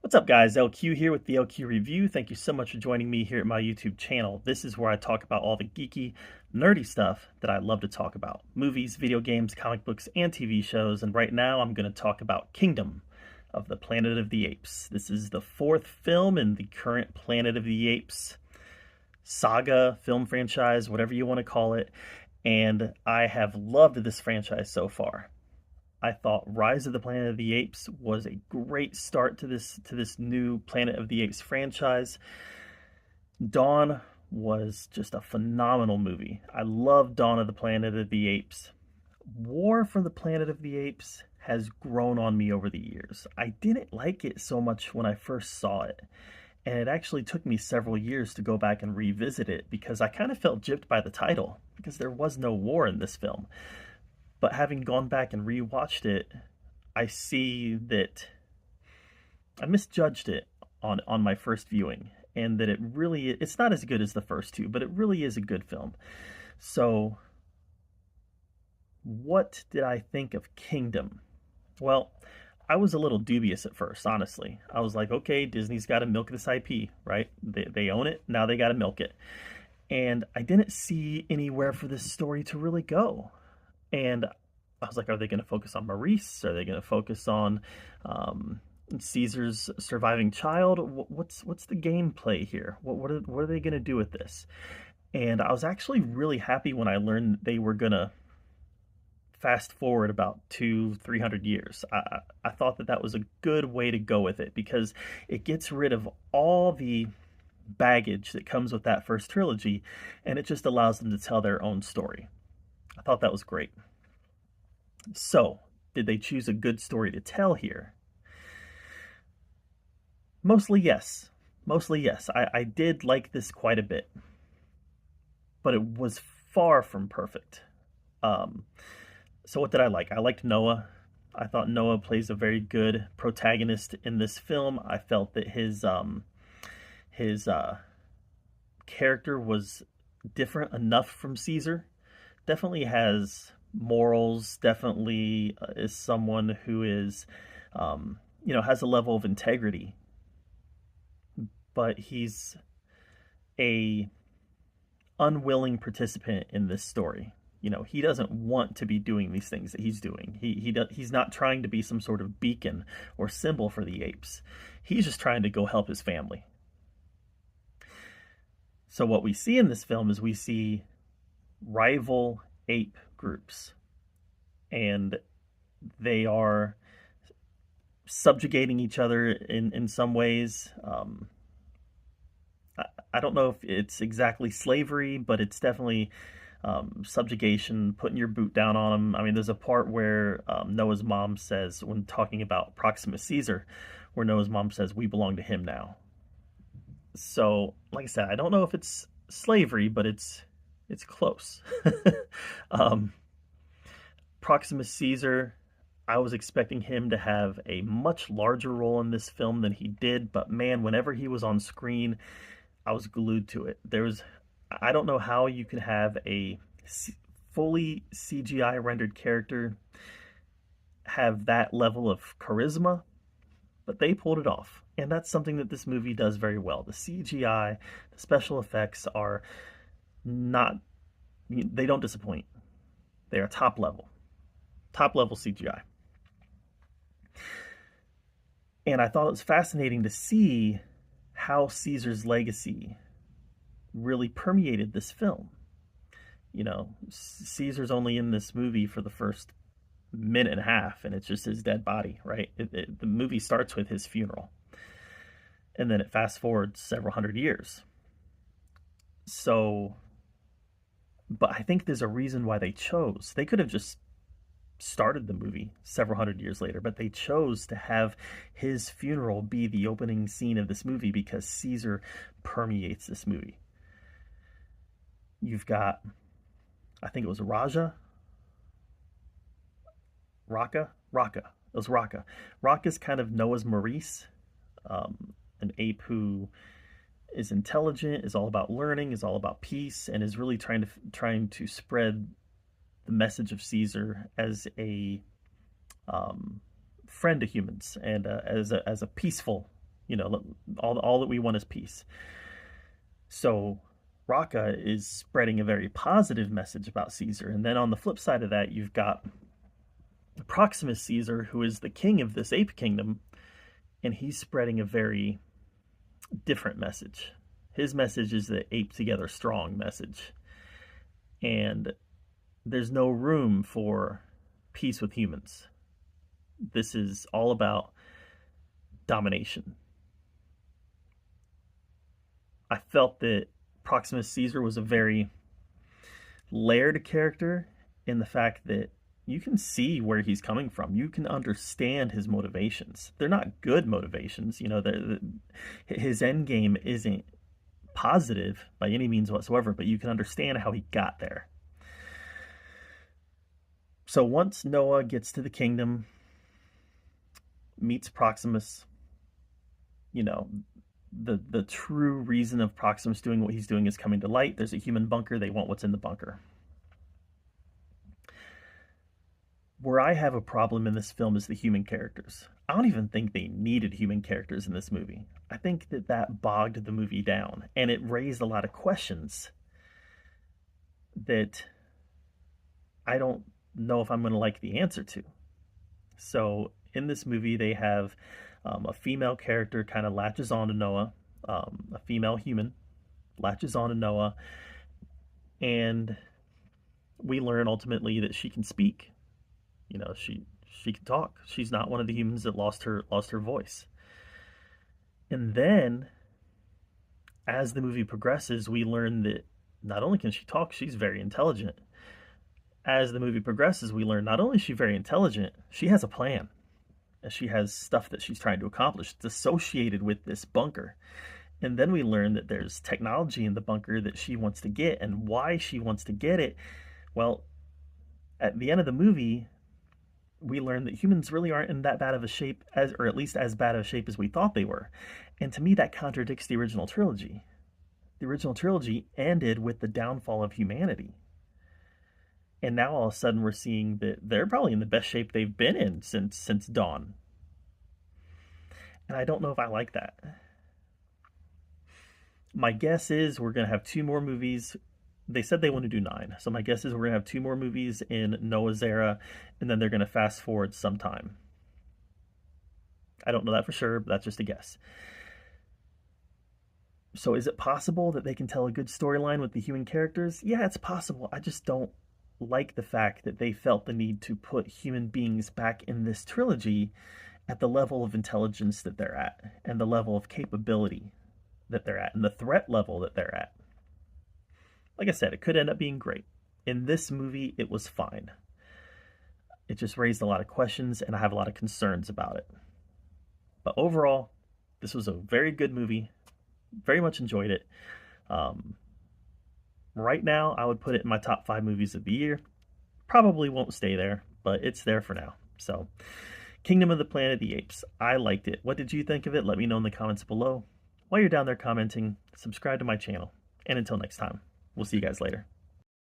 What's up, guys? LQ here with the LQ Review. Thank you so much for joining me here at my YouTube channel. This is where I talk about all the geeky, nerdy stuff that I love to talk about. Movies, video games, comic books, and TV shows. And right now I'm going to talk about Kingdom of the Planet of the Apes. This is the fourth film in the current Planet of the Apes saga, film franchise, whatever you want to call it. And I have loved this franchise so far. I thought Rise of the Planet of the Apes was a great start to this new Planet of the Apes franchise. Dawn was just a phenomenal movie. I love Dawn of the Planet of the Apes. War for the Planet of the Apes has grown on me over the years. I didn't like it so much when I first saw it, and it actually took me several years to go back and revisit it because I kind of felt gypped by the title because there was no war in this film. But having gone back and rewatched it, I see that I misjudged it on my first viewing, and that it's not as good as the first two, but it really is a good film. So, what did I think of Kingdom? Well, I was a little dubious at first, honestly. I was like, okay, Disney's got to milk this IP, right? They own it, now they got to milk it. And I didn't see anywhere for this story to really go. And I was like, are they going to focus on Maurice? Are they going to focus on Caesar's surviving child? What's the gameplay here? What are they going to do with this? And I was actually really happy when I learned they were going to fast forward about 300 years. I thought that was a good way to go with it because it gets rid of all the baggage that comes with that first trilogy, and it just allows them to tell their own story. I thought that was great. So, did they choose a good story to tell here? Mostly yes. Mostly yes. I did like this quite a bit. But it was far from perfect. So what did I like? I liked Noah. I thought Noah plays a very good protagonist in this film. I felt that his character was different enough from Caesar. Definitely has morals, definitely is someone who is, has a level of integrity. But he's a unwilling participant in this story. He doesn't want to be doing these things that he's doing. He's not trying to be some sort of beacon or symbol for the apes. He's just trying to go help his family. So what we see in this film is we see rival ape groups, and they are subjugating each other in some ways. I don't know if it's exactly slavery, but it's definitely subjugation, putting your boot down on them. I mean, there's a part where Noah's mom says, when talking about Proximus Caesar, where Noah's mom says, "We belong to him now." So, like I said, I don't know if it's slavery, but it's close. Proximus Caesar, I was expecting him to have a much larger role in this film than he did, but man, whenever he was on screen, I was glued to it. I don't know how you can have a fully CGI rendered character have that level of charisma, but they pulled it off. And that's something that this movie does very well. The CGI, the special effects are not, they don't disappoint. They are top level CGI. And I thought it was fascinating to see how Caesar's legacy really permeated this film. Caesar's only in this movie for the first minute and a half, and it's just his dead body, right? The movie starts with his funeral, and then it fast forwards several hundred years. So, but I think there's a reason why they could have just started the movie several hundred years later, but they chose to have his funeral be the opening scene of this movie because Caesar permeates this movie. You've got, I think it was Raka. It was Raka. Raka's kind of Noah's Maurice, an ape who is intelligent, is all about learning, is all about peace, and is really trying to spread the message of Caesar as a friend to humans and as a peaceful You know, all that we want is peace. So Raqqa is spreading a very positive message about Caesar. And then on the flip side of that, you've got Proximus Caesar, who is the king of this ape kingdom, and he's spreading a very different message. His message is the ape together strong message. And there's no room for peace with humans. This is all about domination. I felt that Proximus Caesar was a very layered character in the fact that you can see where he's coming from. You can understand his motivations. They're not good motivations. You know, his end game isn't positive by any means whatsoever, but you can understand how he got there. So once Noah gets to the kingdom, meets Proximus, you know, the true reason of Proximus doing what he's doing is coming to light. There's a human bunker. They want what's in the bunker. Where I have a problem in this film is the human characters. I don't even think they needed human characters in this movie. I think that bogged the movie down, and it raised a lot of questions that I don't know if I'm going to like the answer to. So in this movie, they have a female character kind of latches on to Noah, a female human latches on to Noah, and we learn ultimately that she can speak. You know, she can talk. She's not one of the humans that lost her voice. And then, as the movie progresses, we learn that not only can she talk, she's very intelligent. As the movie progresses, we learn not only is she very intelligent, she has a plan. She has stuff that she's trying to accomplish. It's associated with this bunker. And then we learn that there's technology in the bunker that she wants to get, and why she wants to get it. Well, at the end of the movie, we learn that humans really aren't in that bad of a shape, or at least as bad of a shape as we thought they were. And to me, that contradicts the original trilogy. The original trilogy ended with the downfall of humanity. And now all of a sudden we're seeing that they're probably in the best shape they've been in since Dawn. And I don't know if I like that. My guess is we're going to have 2 more movies. They said they want to do 9. So my guess is we're going to have 2 more movies in Noah's era, and then they're going to fast forward sometime. I don't know that for sure, but that's just a guess. So is it possible that they can tell a good storyline with the human characters? Yeah, it's possible. I just don't like the fact that they felt the need to put human beings back in this trilogy at the level of intelligence that they're at, and the level of capability that they're at, and the threat level that they're at. Like I said, it could end up being great. In this movie, it was fine. It just raised a lot of questions, and I have a lot of concerns about it. But overall, this was a very good movie. Very much enjoyed it. Right now, I would put it in my top 5 movies of the year. Probably won't stay there, but it's there for now. So, Kingdom of the Planet of the Apes. I liked it. What did you think of it? Let me know in the comments below. While you're down there commenting, subscribe to my channel. And until next time, we'll see you guys later.